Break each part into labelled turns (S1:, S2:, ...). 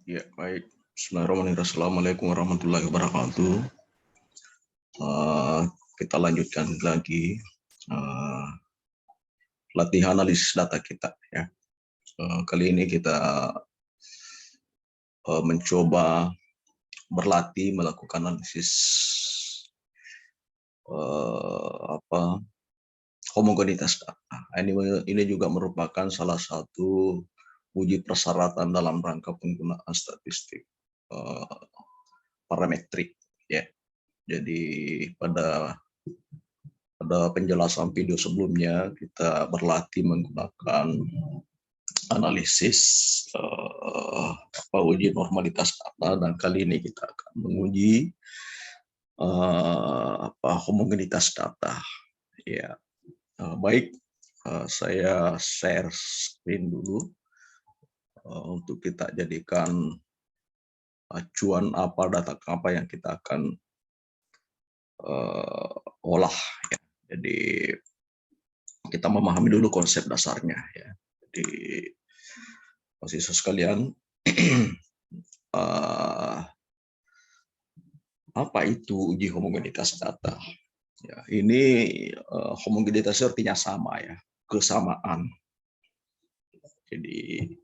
S1: Ya, baik. Bismillahirrahmanirrahim. Assalamualaikum warahmatullahi wabarakatuh. Eh, kita lanjutkan lagi eh, latihan analisis data kita. Ya. Kali ini kita mencoba berlatih melakukan analisis homogenitas data. Ini juga merupakan salah satu uji persyaratan dalam rangka penggunaan statistik parametrik. Ya. Jadi pada penjelasan video sebelumnya kita berlatih menggunakan analisis uji normalitas data, dan kali ini kita akan menguji homogenitas data. Ya, baik. Saya share screen dulu untuk kita jadikan acuan data apa yang kita akan olah. Ya. Jadi kita memahami dulu konsep dasarnya. Ya. Jadi mahasiswa sekalian, apa itu uji homogenitas data? Ya, ini homogenitas artinya sama, ya, kesamaan. Jadi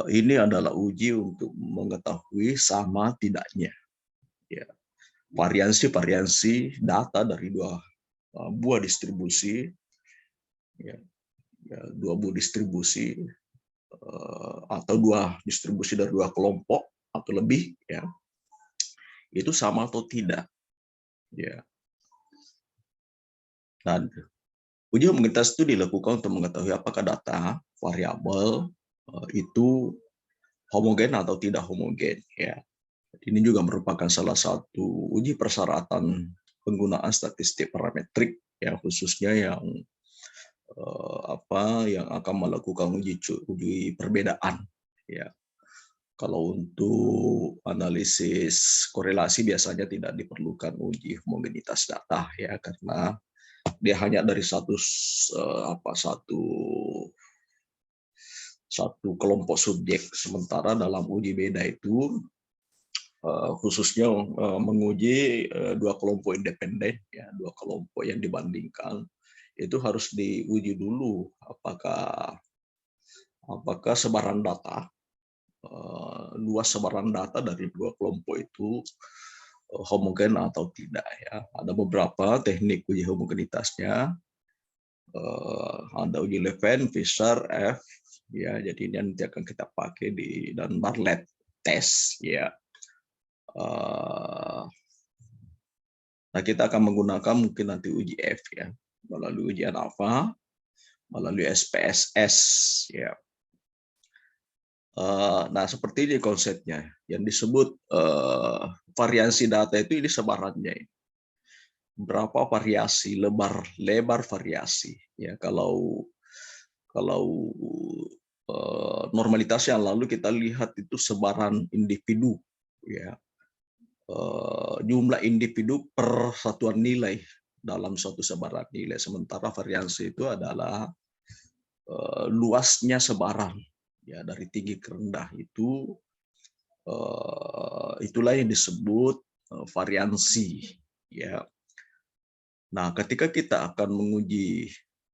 S1: ini adalah uji untuk mengetahui sama tidaknya, ya, variansi data dari dua buah distribusi, ya, dua buah distribusi atau dua distribusi dari dua kelompok atau lebih, ya, itu sama atau tidak, ya. Dan uji homogenitas itu dilakukan untuk mengetahui apakah data variabel itu homogen atau tidak homogen, ya. Ini juga merupakan salah satu uji persyaratan penggunaan statistik parametrik, ya, khususnya yang yang akan melakukan uji perbedaan, ya. Kalau untuk analisis korelasi biasanya tidak diperlukan uji homogenitas data, ya, karena dia hanya dari satu kelompok subjek. Sementara dalam uji beda itu khususnya menguji dua kelompok independen, ya, dua kelompok yang dibandingkan, itu harus diuji dulu apakah sebaran data, luas sebaran data dari dua kelompok itu homogen atau tidak, ya. Ada beberapa teknik uji homogenitasnya. Ada uji Levene, Fisher, F, ya. Jadi ini nanti akan kita pakai dan Bartlett test, ya. Nah, kita akan menggunakan mungkin nanti uji F, ya, melalui ujian alfa, melalui SPSS, ya. Nah, seperti ini konsepnya. Yang disebut variansi data itu ini sebarannya. Berapa variasi, lebar variasi. Ya, kalau normalitas yang lalu kita lihat itu sebaran individu, ya. Jumlah individu per satuan nilai dalam suatu sebaran nilai. Sementara variansi itu adalah luasnya sebaran, ya, dari tinggi ke rendah. Itulah yang disebut variansi, ya. Nah, ketika kita akan menguji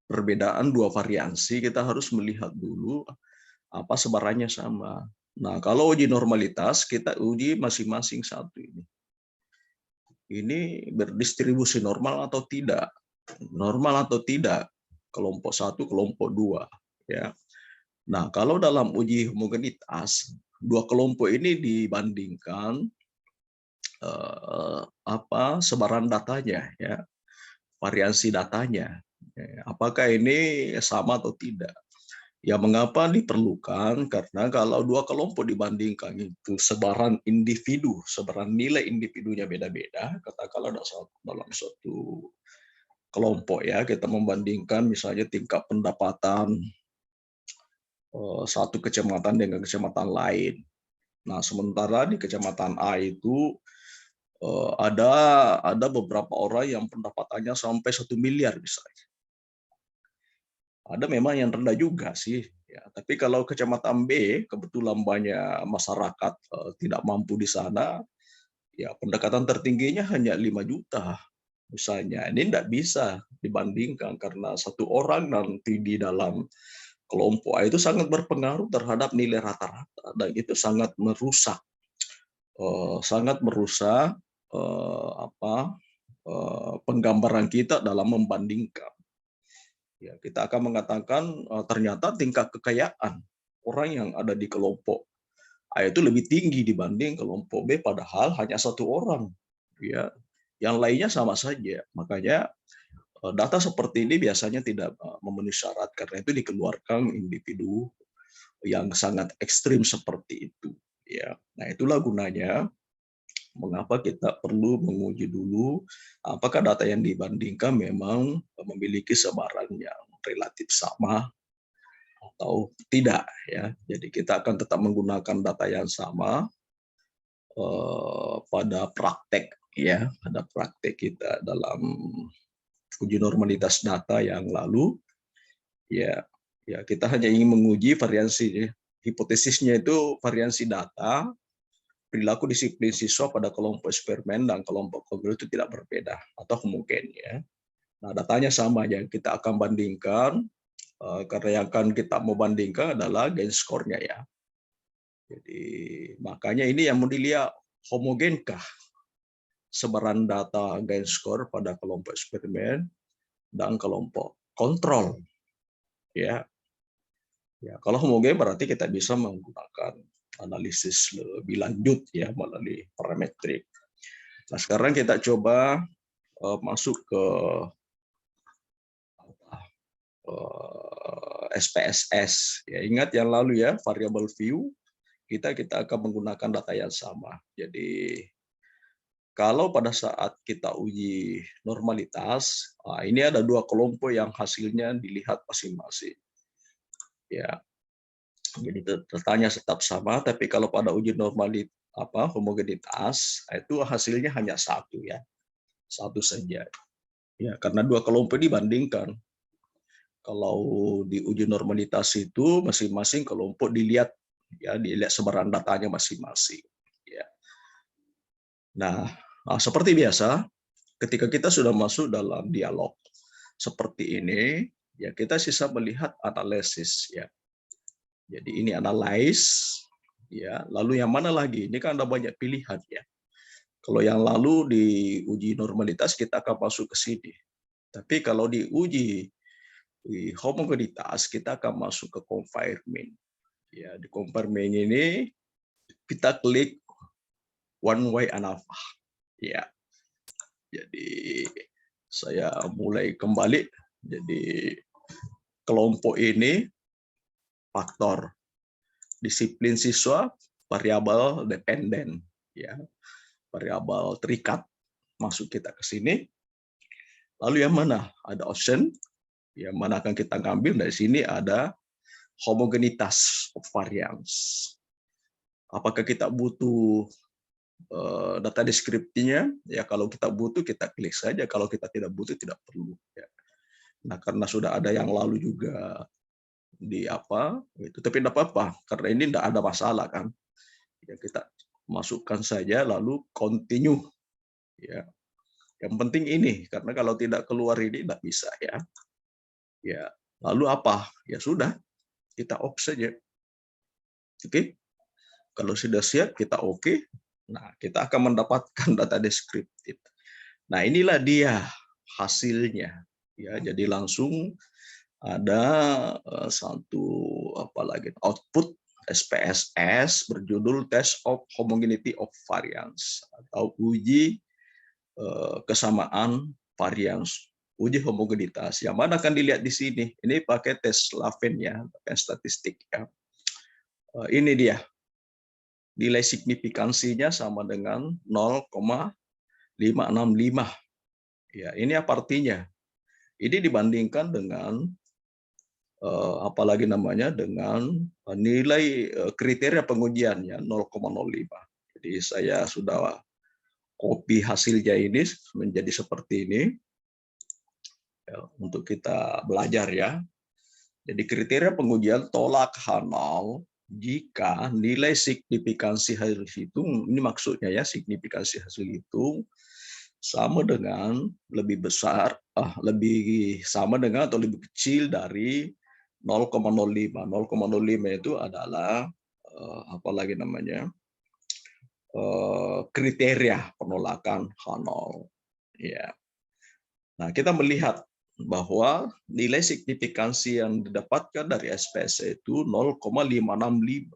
S1: perbedaan dua variansi, kita harus melihat dulu apa sebarannya sama. Nah, kalau uji normalitas, kita uji masing-masing satu ini. Ini berdistribusi normal atau tidak? Normal atau tidak? Kelompok satu, kelompok dua, ya. Nah, kalau dalam uji homogenitas, dua kelompok ini dibandingkan sebaran datanya, ya, variansi datanya. Apakah ini sama atau tidak? Ya, mengapa diperlukan? Karena kalau dua kelompok dibandingkan itu sebaran individu, sebaran nilai individunya beda-beda, katakanlah dalam suatu kelompok, ya, kita membandingkan misalnya tingkat pendapatan satu kecamatan dengan kecamatan lain. Nah, sementara di kecamatan A itu ada beberapa orang yang pendapatannya sampai 1 miliar misalnya. Ada memang yang rendah juga sih, Ya, tapi kalau kecamatan B kebetulan banyak masyarakat tidak mampu di sana, ya pendekatan tertingginya hanya 5 juta misalnya. Ini tidak bisa dibandingkan karena satu orang nanti di dalam kelompok A itu sangat berpengaruh terhadap nilai rata-rata dan itu sangat merusak penggambaran kita dalam membandingkan. Ya, kita akan mengatakan ternyata tingkat kekayaan orang yang ada di kelompok A itu lebih tinggi dibanding kelompok B, padahal hanya satu orang. Ya, yang lainnya sama saja. Makanya data seperti ini biasanya tidak memenuhi syarat karena itu dikeluarkan individu yang sangat ekstrim seperti itu. Ya, nah itulah gunanya mengapa kita perlu menguji dulu apakah data yang dibandingkan memang memiliki sebaran yang relatif sama atau tidak ya. Jadi kita akan tetap menggunakan data yang sama pada praktek ya, pada praktek kita dalam uji normalitas data yang lalu ya. Ya, kita hanya ingin menguji variansi hipotesisnya itu variansi data perilaku disiplin siswa pada kelompok eksperimen dan kelompok kontrol itu tidak berbeda atau mungkin ya. Nah, datanya sama yang kita akan bandingkan karena yang akan kita mau bandingkan adalah gain score-nya ya. Jadi makanya ini yang mau dilihat homogenkah sebaran data gain score pada kelompok eksperimen dan kelompok kontrol ya. Ya, kalau homogen berarti kita bisa menggunakan analisis lebih lanjut ya melalui parametrik. Nah, sekarang kita coba masuk ke SPSS. Ya, ingat yang lalu ya, variable view kita akan menggunakan data yang sama. Jadi kalau pada saat kita uji normalitas, ini ada dua kelompok yang hasilnya dilihat masing-masing. Ya, jadi datanya tetap sama, tapi kalau pada uji normalitas homogenitas itu hasilnya hanya satu ya, satu saja. Ya, karena dua kelompok dibandingkan. Kalau di uji normalitas itu masing-masing kelompok dilihat sebaran datanya masing-masing. Ya. Nah, seperti biasa, ketika kita sudah masuk dalam dialog seperti ini, ya kita sisa melihat analisis ya. Jadi ini analyze ya, lalu yang mana lagi? Ini kan ada banyak pilihan ya. Kalau yang lalu di uji normalitas kita akan masuk ke sini. Tapi kalau di uji homogenitas kita akan masuk ke confirming. Ya, di confirming ini kita klik one way ANAVA. Ya. Jadi saya mulai kembali. Jadi kelompok ini faktor disiplin siswa variabel dependen ya. Variabel terikat masuk kita ke sini. Lalu yang mana? Ada option yang mana akan kita ambil dari sini ada homogenitas of variance. Apakah kita butuh data deskripsinya? Ya kalau kita butuh kita klik saja, kalau kita tidak butuh tidak perlu. Ya. Nah karena sudah ada yang lalu juga di itu, tapi tidak apa-apa karena ini tidak ada masalah kan. Ya kita masukkan saja lalu continue. Ya. Yang penting ini karena kalau tidak keluar ini tidak bisa ya. Ya lalu apa? Ya sudah kita off saja. Oke. Kalau sudah siap kita oke. Nah, kita akan mendapatkan data deskriptif. Nah, inilah dia hasilnya. Ya, jadi langsung ada satu output SPSS berjudul Test of Homogeneity of Variance atau uji kesamaan varians, uji homogenitas. Yang mana akan dilihat di sini. Ini pakai tes Laven ya, statistik ya. Ini dia. Nilai signifikansinya sama dengan 0,565. Ya, ini apa artinya? Ini dibandingkan dengan dengan nilai kriteria pengujiannya 0,05. Jadi saya sudah copy hasilnya ini menjadi seperti ini ya, untuk kita belajar ya. Jadi kriteria pengujian tolak H0 jika nilai signifikansi hasil hitung, ini maksudnya ya, signifikansi hasil hitung sama dengan lebih besar, lebih sama dengan atau lebih kecil dari 0,05. 0,05 itu adalah apa lagi namanya, kriteria penolakan H0. Ya. Nah, kita melihat bahwa nilai signifikansi yang didapatkan dari SPSE itu 0,565.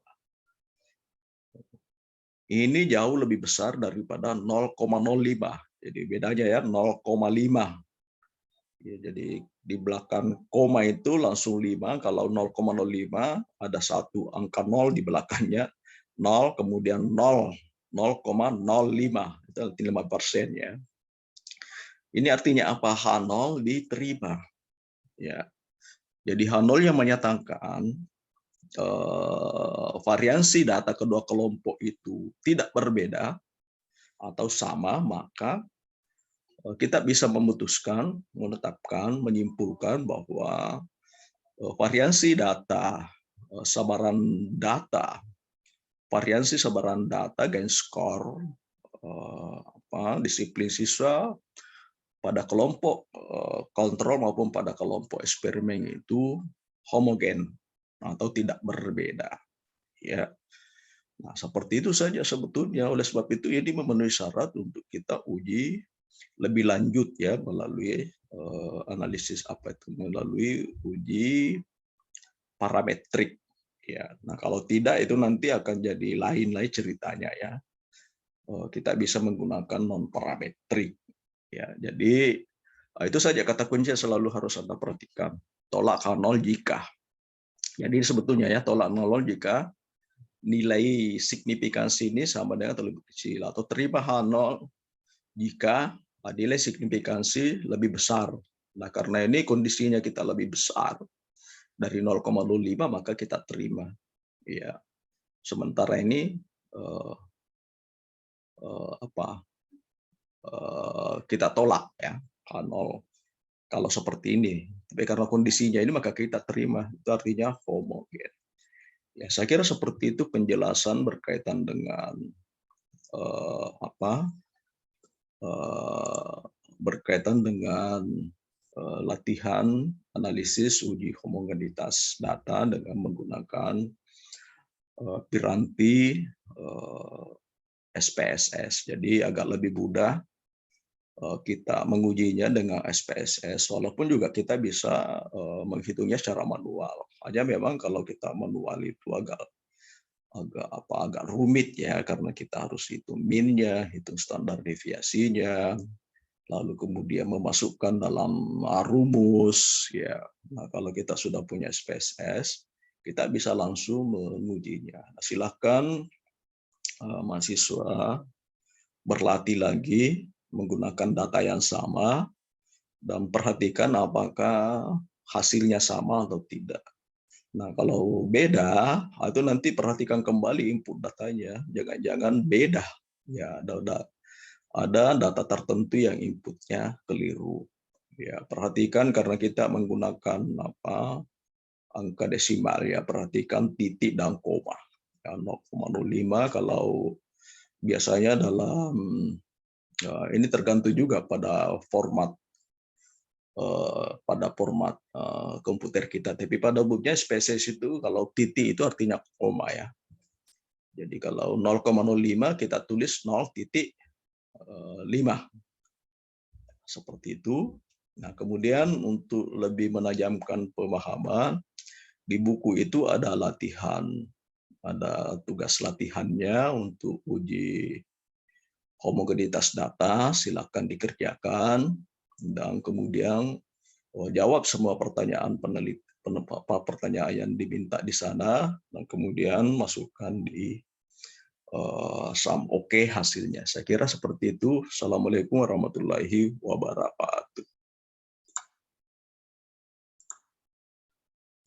S1: Ini jauh lebih besar daripada 0,05. Jadi bedanya ya 0,5. Ya, jadi di belakang koma itu langsung 5. Kalau 0,05 ada satu angka 0 di belakangnya, 0 kemudian 0, 0,05 itu arti 5% ya. Ini artinya apa? H0 diterima. Ya. Jadi H0 yang menyatakan variansi data kedua kelompok itu tidak berbeda atau sama, maka kita bisa memutuskan, menetapkan, menyimpulkan bahwa variansi data, variansi sebaran data, gain score, disiplin siswa pada kelompok kontrol maupun pada kelompok eksperimen itu homogen atau tidak berbeda. Ya, nah seperti itu saja sebetulnya. Oleh sebab itu ini memenuhi syarat untuk kita uji lebih lanjut ya melalui analisis melalui uji parametrik ya. Nah kalau tidak itu nanti akan jadi lain ceritanya ya. Kita bisa menggunakan non parametrik ya. Jadi itu saja kata kunci yang selalu harus Anda perhatikan. Tolak H0 jika. Jadi sebetulnya ya tolak H0 jika nilai signifikansi ini sama dengan atau lebih kecil, atau terima H0 jika nilai signifikansi lebih besar. Nah, karena ini kondisinya kita lebih besar dari 0,05 maka kita terima. Ya. Sementara ini kita tolak ya H0 kalau seperti ini. Tapi karena kondisinya ini maka kita terima. Itu artinya homogen. Ya, saya kira seperti itu penjelasan berkaitan dengan berkaitan dengan latihan analisis uji homogenitas data dengan menggunakan piranti SPSS. Jadi agak lebih mudah kita mengujinya dengan SPSS, walaupun juga kita bisa menghitungnya secara manual. Hanya memang kalau kita manual itu agak rumit ya, karena kita harus hitung min-nya, hitung standar deviasinya, lalu kemudian memasukkan dalam rumus ya. Nah, kalau kita sudah punya SPSS, kita bisa langsung mengujinya. Nah, silakan mahasiswa berlatih lagi menggunakan data yang sama dan perhatikan apakah hasilnya sama atau tidak. Nah, kalau beda, itu nanti perhatikan kembali input datanya. Jangan-jangan beda. Ya, ada data tertentu yang inputnya keliru. Ya, perhatikan karena kita menggunakan angka desimal ya, perhatikan titik dan koma. Ya, 0,05 kalau biasanya dalam ini tergantung juga pada format komputer kita. Tapi pada umumnya spesies itu kalau titik itu artinya koma ya. Jadi kalau 0,05 kita tulis 0,5. Seperti itu. Nah, kemudian untuk lebih menajamkan pemahaman, di buku itu ada latihan, ada tugas latihannya untuk uji homogenitas data, silakan dikerjakan, dan kemudian jawab semua pertanyaan pertanyaan yang diminta di sana, dan kemudian masukkan di hasilnya. Saya kira seperti itu. Assalamualaikum warahmatullahi wabarakatuh.